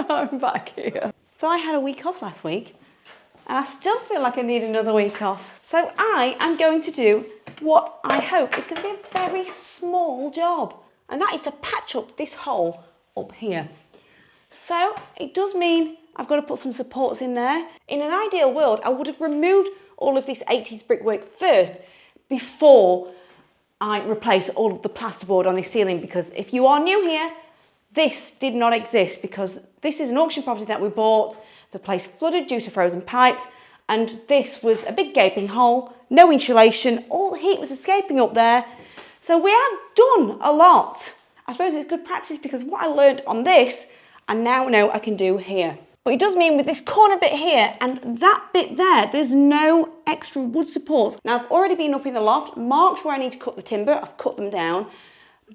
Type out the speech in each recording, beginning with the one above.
I'm back here. So I had a week off last week and I still feel like I need another week off. So I am going to do what I hope is going to be a very small job, and that is to patch up this hole up here. So it does mean I've got to put some supports in there. In an ideal world, I would have removed all of this 80s brickwork first before I replace all of the plasterboard on this ceiling, because if you are new here, this did not exist, because this is an auction property that we bought. The place flooded due to frozen pipes, and this was a big gaping hole, no insulation, all the heat was escaping up there. So we have done a lot. I suppose it's good practice, because what I learned on this, I now know I can do here. But it does mean with this corner bit here and that bit there, there's no extra wood supports. Now I've already been up in the loft, marked where I need to cut the timber, I've cut them down,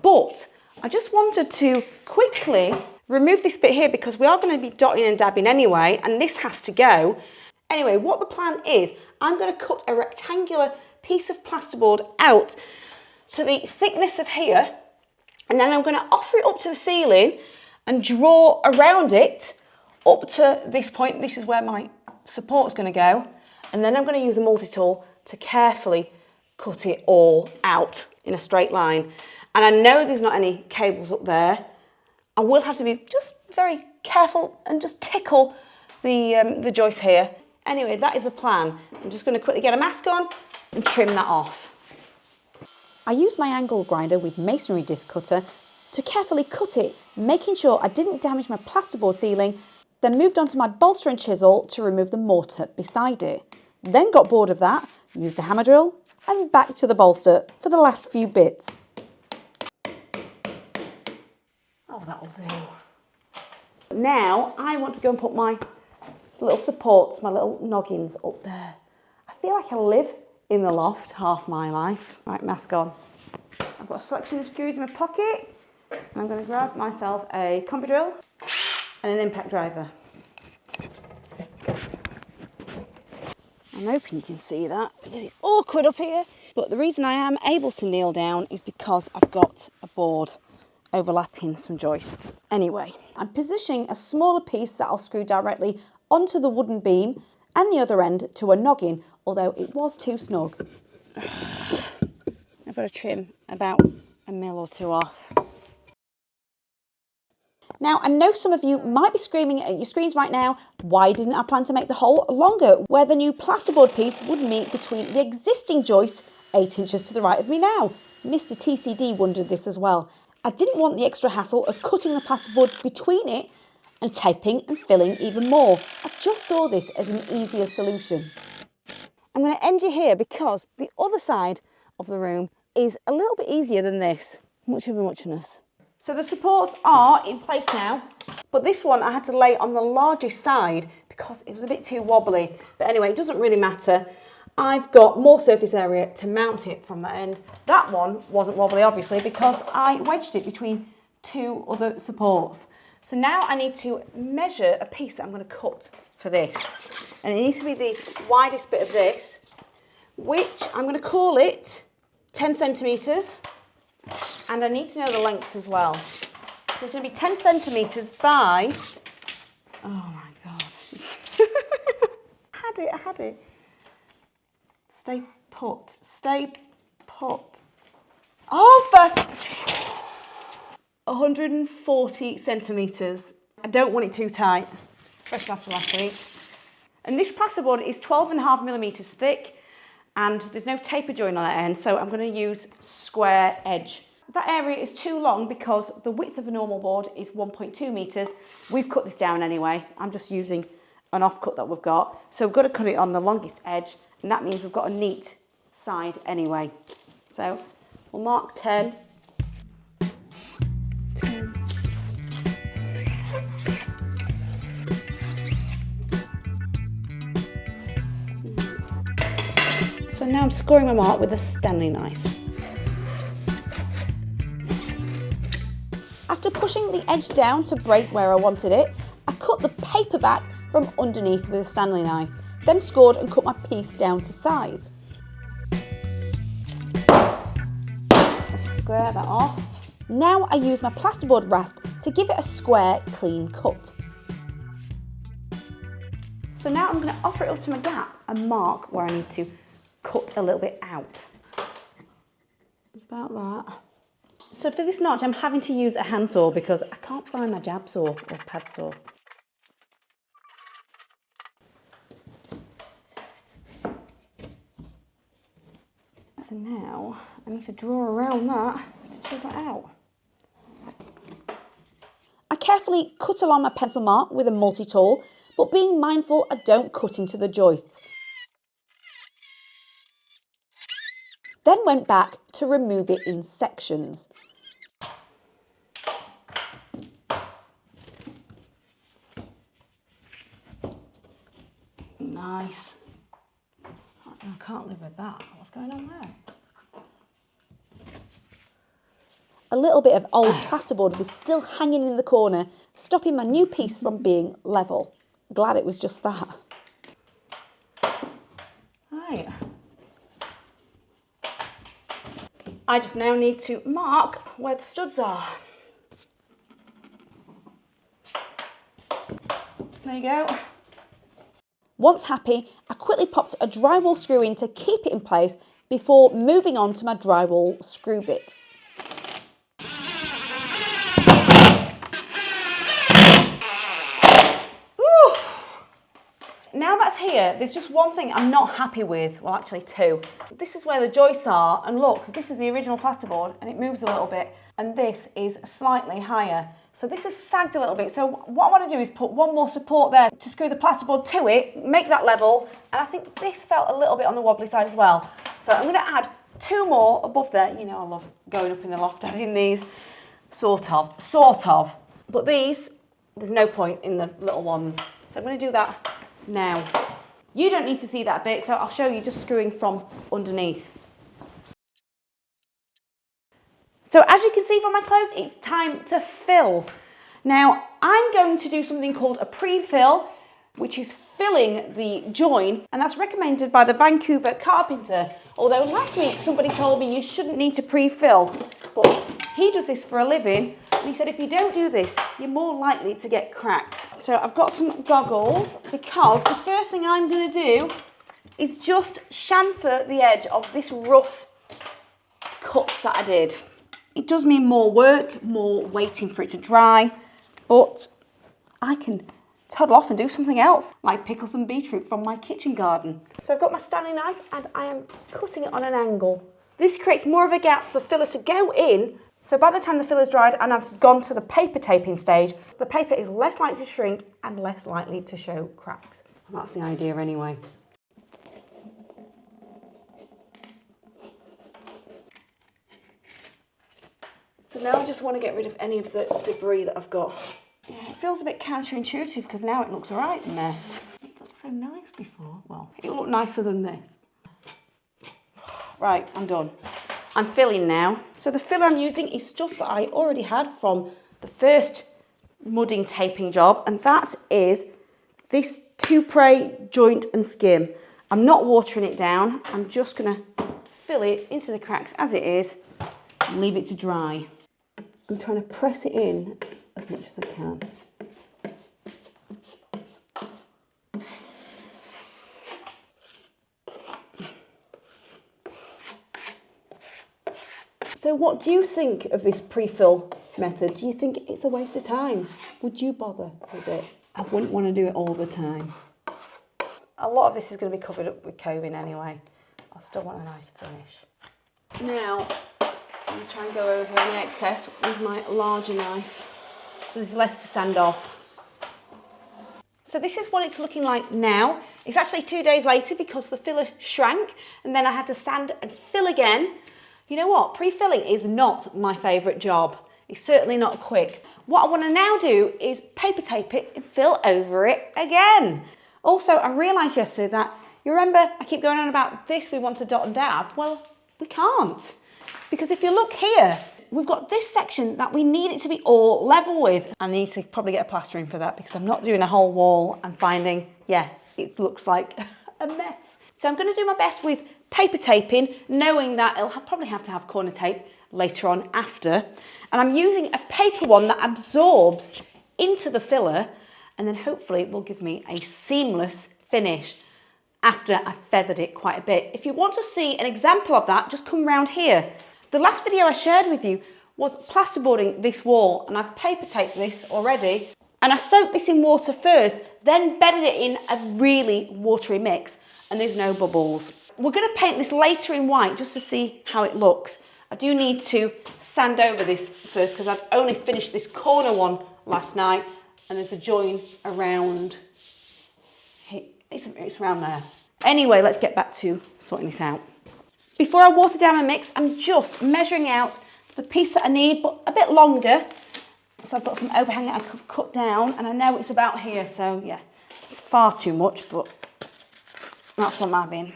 but I just wanted to quickly remove this bit here because we are going to be dotting and dabbing anyway, and this has to go. Anyway, what the plan is, I'm going to cut a rectangular piece of plasterboard out to the thickness of here, and then I'm going to offer it up to the ceiling and draw around it up to this point. This is where my support's going to go, and then I'm going to use a multi-tool to carefully cut it all out in a straight line. And I know there's not any cables up there. I will have to be just very careful and just tickle the joist here. Anyway, that is a plan. I'm just going to quickly get a mask on and trim that off. I used my angle grinder with masonry disc cutter to carefully cut it, making sure I didn't damage my plasterboard ceiling, then moved on to my bolster and chisel to remove the mortar beside it. Then got bored of that, used the hammer drill, and back to the bolster for the last few bits. Oh, that'll do. Now I want to go and put my little supports, my little noggins up there. I feel like I live in the loft half my life. Right, mask on. I've got a selection of screws in my pocket, and I'm going to grab myself a combi drill and an impact driver. I'm hoping you can see that because it's awkward up here, but the reason I am able to kneel down is because I've got a board overlapping some joists. Anyway, I'm positioning a smaller piece that I'll screw directly onto the wooden beam and the other end to a noggin, although it was too snug. I've got to trim about a mil or two off. Now, I know some of you might be screaming at your screens right now, why didn't I plan to make the hole longer, where the new plasterboard piece would meet between the existing joist 8 inches to the right of me now? Mr. TCD wondered this as well. I didn't want the extra hassle of cutting the plasterboard between it and taping and filling even more. I just saw this as an easier solution. I'm going to end you here because the other side of the room is a little bit easier than this. Much of a muchness. So the supports are in place now, but this one I had to lay on the largest side because it was a bit too wobbly. But anyway, it doesn't really matter. I've got more surface area to mount it from that end. That one wasn't wobbly, obviously, because I wedged it between two other supports. So now I need to measure a piece that I'm going to cut for this. And it needs to be the widest bit of this, which I'm going to call it 10 centimetres. And I need to know the length as well. So it's going to be 10 centimetres by, oh my God. I had it. Stay put. Oh, for 140 centimetres. I don't want it too tight, especially after last week. And this plasterboard is 12.5 millimetres thick, and there's no taper joint on that end, so I'm going to use square edge. That area is too long because the width of a normal board is 1.2 metres. We've cut this down anyway. I'm just using an offcut that we've got. So we've got to cut it on the longest edge, and that means we've got a neat side anyway. So we'll mark 10. So now I'm scoring my mark with a Stanley knife. After pushing the edge down to break where I wanted it, I cut the paper back from underneath with a Stanley knife, then scored and cut my piece down to size. I square that off. Now I use my plasterboard rasp to give it a square, clean cut. So now I'm going to offer it up to my gap and mark where I need to cut a little bit out. About that. So for this notch, I'm having to use a handsaw because I can't find my jab saw or pad saw. So now I need to draw around that to chisel it out. I carefully cut along my pencil mark with a multi-tool, but being mindful I don't cut into the joists. Then went back to remove it in sections. Nice. I can't live with that. What's going on there? A little bit of old plasterboard was still hanging in the corner, stopping my new piece from being level. Glad it was just that. Right. I just now need to mark where the studs are. There you go. Once happy, I quickly popped a drywall screw in to keep it in place before moving on to my drywall screw bit. Woo! Now that's here, there's just one thing I'm not happy with, well actually two. This is where the joists are, and look, this is the original plasterboard and it moves a little bit, and this is slightly higher. So this has sagged a little bit, so what I want to do is put one more support there to screw the plasterboard to it, make that level, and I think this felt a little bit on the wobbly side as well. So I'm going to add two more above there. You know I love going up in the loft adding these, sort of. But these, there's no point in the little ones. So I'm going to do that now. You don't need to see that bit, so I'll show you just screwing from underneath. So as you can see from my clothes, it's time to fill. Now, I'm going to do something called a pre-fill, which is filling the join, and that's recommended by the Vancouver Carpenter. Although last week somebody told me you shouldn't need to pre-fill, but he does this for a living, and he said if you don't do this, you're more likely to get cracked. So I've got some goggles, because the first thing I'm going to do is just chamfer the edge of this rough cut that I did. It does mean more work, more waiting for it to dry, but I can toddle off and do something else, like pickle some beetroot from my kitchen garden. So I've got my Stanley knife and I am cutting it on an angle. This creates more of a gap for filler to go in, so by the time the filler's dried and I've gone to the paper taping stage, the paper is less likely to shrink and less likely to show cracks. And that's the idea anyway. So now I just want to get rid of any of the debris that I've got. Yeah, it feels a bit counterintuitive because now it looks all right in there. It looked so nice before. Well, it looked nicer than this. Right, I'm done. I'm filling now. So the filler I'm using is stuff that I already had from the first mudding taping job, and that is this two-pray joint and skim. I'm not watering it down. I'm just going to fill it into the cracks as it is and leave it to dry. I'm trying to press it in as much as I can. So what do you think of this pre-fill method? Do you think it's a waste of time? Would you bother with it? I wouldn't want to do it all the time. A lot of this is going to be covered up with coving anyway. I still want a nice finish. Now, I'm going to try and go over any excess with my larger knife, so there's less to sand off. So this is what it's looking like now. It's actually 2 days later because the filler shrank and then I had to sand and fill again. You know what? Pre-filling is not my favourite job. It's certainly not quick. What I want to now do is paper tape it and fill over it again. Also, I realised yesterday that, you remember I keep going on about this, we want to dot and dab. Well, we can't. Because if you look here, we've got this section that we need it to be all level with. I need to probably get a plastering for that because I'm not doing a whole wall and finding, yeah, it looks like a mess. So I'm going to do my best with paper taping, knowing that it'll probably have to have corner tape later on after. And I'm using a paper one that absorbs into the filler, and then hopefully it will give me a seamless finish after I've feathered it quite a bit. If you want to see an example of that, just come round here. The last video I shared with you was plasterboarding this wall, and I've paper taped this already. And I soaked this in water first, then bedded it in a really watery mix, and there's no bubbles. We're going to paint this later in white just to see how it looks. I do need to sand over this first because I've only finished this corner one last night, and there's a join around, it's around there. Anyway, let's get back to sorting this out. Before I water down my mix, I'm just measuring out the piece that I need, but a bit longer. So I've got some overhang that I could cut down, and I know it's about here, so yeah, it's far too much, but that's what I'm having.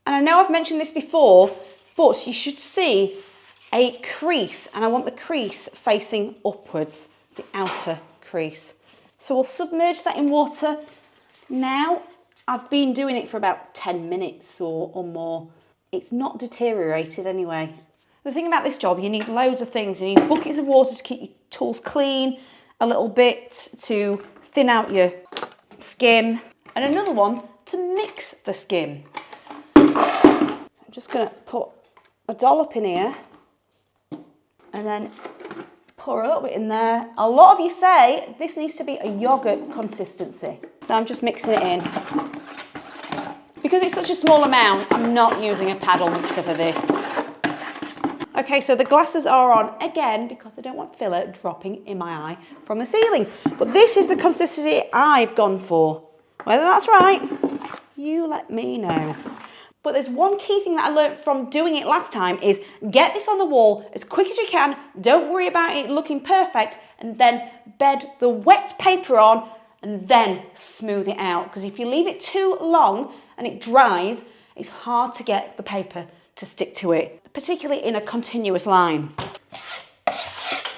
And I know I've mentioned this before, but you should see a crease, and I want the crease facing upwards, the outer crease. So we'll submerge that in water now. I've been doing it for about 10 minutes or more. It's not deteriorated anyway. The thing about this job, you need loads of things. You need buckets of water to keep your tools clean, a little bit to thin out your skim, and another one to mix the skim. So I'm just going to put a dollop in here and then pour a little bit in there. A lot of you say this needs to be a yogurt consistency. So I'm just mixing it in. Because it's such a small amount, I'm not using a paddle mixer for this. Okay, so the glasses are on again because I don't want filler dropping in my eye from the ceiling. But this is the consistency I've gone for. Whether that's right, you let me know. But there's one key thing that I learned from doing it last time is get this on the wall as quick as you can. Don't worry about it looking perfect, and then bed the wet paper on and then smooth it out. Because if you leave it too long and it dries, it's hard to get the paper to stick to it, particularly in a continuous line.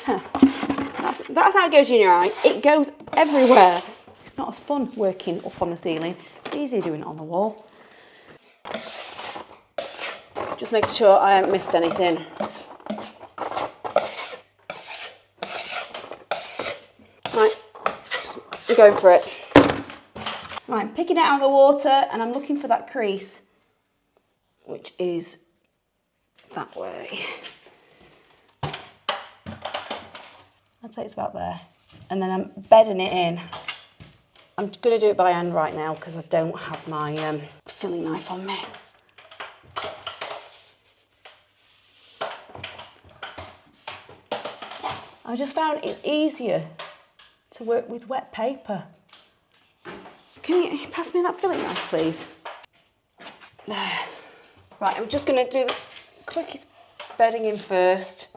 That's how it goes in your eye. It goes everywhere. It's not as fun working up on the ceiling. It's easier doing it on the wall. Just making sure I haven't missed anything. Right, I'm going for it. Right, I'm picking it out of the water and I'm looking for that crease, which is that way. I'd say it's about there. And then I'm bedding it in. I'm going to do it by hand right now because I don't have my filling knife on me. I just found it easier to work with wet paper. Can you pass me that filling knife, please? There. Right, I'm just going to do the quickest bedding in first.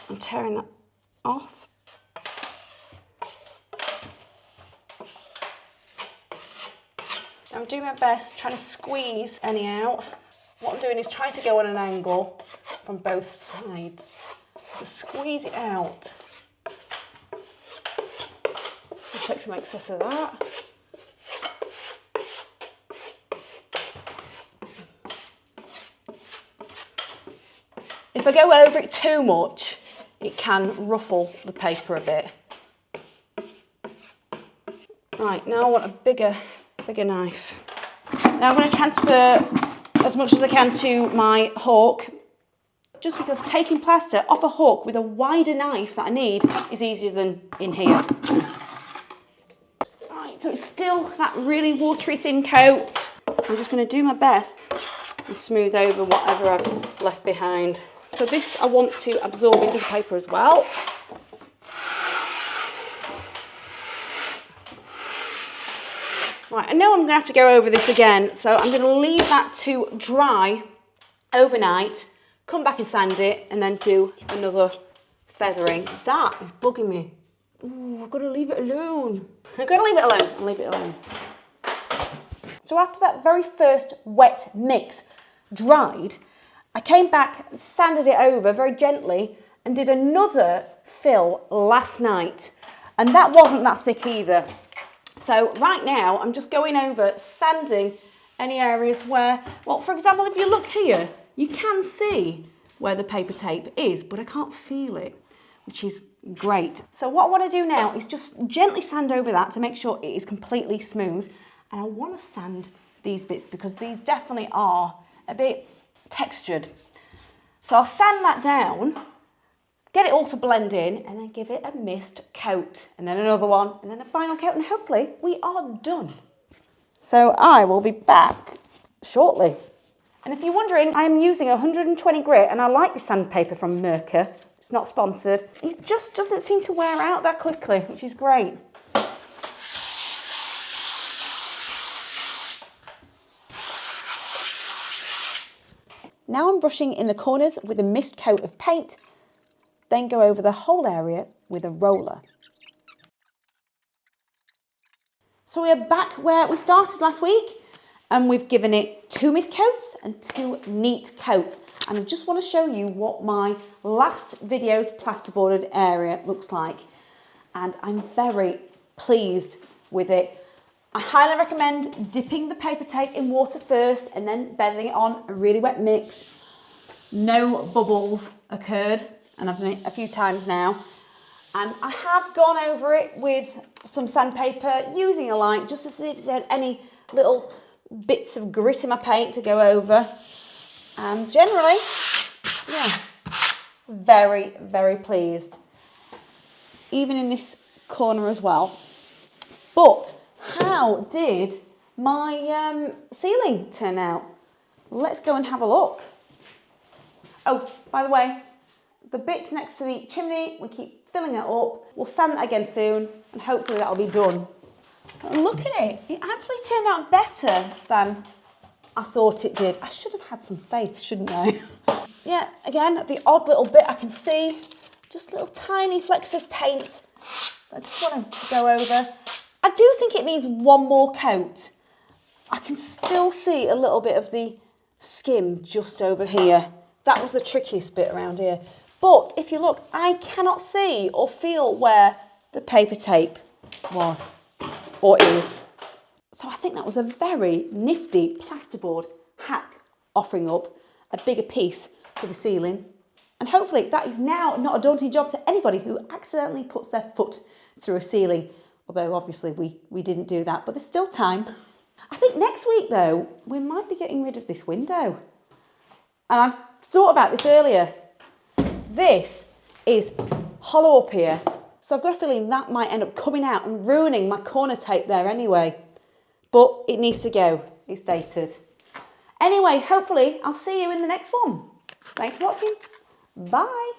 I'm tearing that off. I'm doing my best trying to squeeze any out. What I'm doing is trying to go on an angle from both sides to squeeze it out. I'll take some excess of that. If I go over it too much, it can ruffle the paper a bit. Right, now I want a bigger knife. Now I'm going to transfer as much as I can to my hawk, just because taking plaster off a hawk with a wider knife that I need is easier than in here. Right, so it's still that really watery thin coat. I'm just going to do my best and smooth over whatever I've left behind. So this I want to absorb into the paper as well. Right, I know I'm going to have to go over this again, so I'm going to leave that to dry overnight, come back and sand it, and then do another feathering. That is bugging me. Ooh, I've got to leave it alone. I've got to leave it alone. I'll leave it alone. So after that very first wet mix dried, I came back, sanded it over very gently, and did another fill last night. And that wasn't that thick either. So right now, I'm just going over, sanding any areas where, well, for example, if you look here, you can see where the paper tape is, but I can't feel it, which is great. So what I want to do now is just gently sand over that to make sure it is completely smooth. And I want to sand these bits because these definitely are a bit textured. So I'll sand that down, get it all to blend in, and then give it a mist coat, and then another one, and then a final coat, and hopefully we are done. So I will be back shortly. And if you're wondering, I am using 120 grit, and I like the sandpaper from Merkur. It's not sponsored. It just doesn't seem to wear out that quickly, which is great. Now I'm brushing in the corners with a mist coat of paint, then go over the whole area with a roller. So we are back where we started last week, and we've given it 2 mist coats and 2 neat coats. And I just want to show you what my last video's plasterboarded area looks like. And I'm very pleased with it. I highly recommend dipping the paper tape in water first and then bedding it on a really wet mix. No bubbles occurred, and I've done it a few times now. And I have gone over it with some sandpaper using a light, just to see if there's any little bits of grit in my paint to go over. And generally, yeah, very, very pleased. Even in this corner as well. But how did my ceiling turn out? Let's go and have a look. Oh, by the way, the bits next to the chimney, we keep filling it up. We'll sand that again soon, and hopefully that'll be done. And look at it, it actually turned out better than I thought it did. I should have had some faith, shouldn't I? Yeah, again, the odd little bit I can see, just little tiny flecks of paint that I just want to go over. I do think it needs one more coat. I can still see a little bit of the skim just over here. That was the trickiest bit around here. But if you look, I cannot see or feel where the paper tape was or is. So I think that was a very nifty plasterboard hack, offering up a bigger piece to the ceiling. And hopefully that is now not a daunting job to anybody who accidentally puts their foot through a ceiling. Although obviously we didn't do that, but there's still time. I think next week though, we might be getting rid of this window. And I've thought about this earlier. This is hollow up here. So I've got a feeling that might end up coming out and ruining my corner tape there anyway. But it needs to go, it's dated. Anyway, hopefully I'll see you in the next one. Thanks for watching. Bye.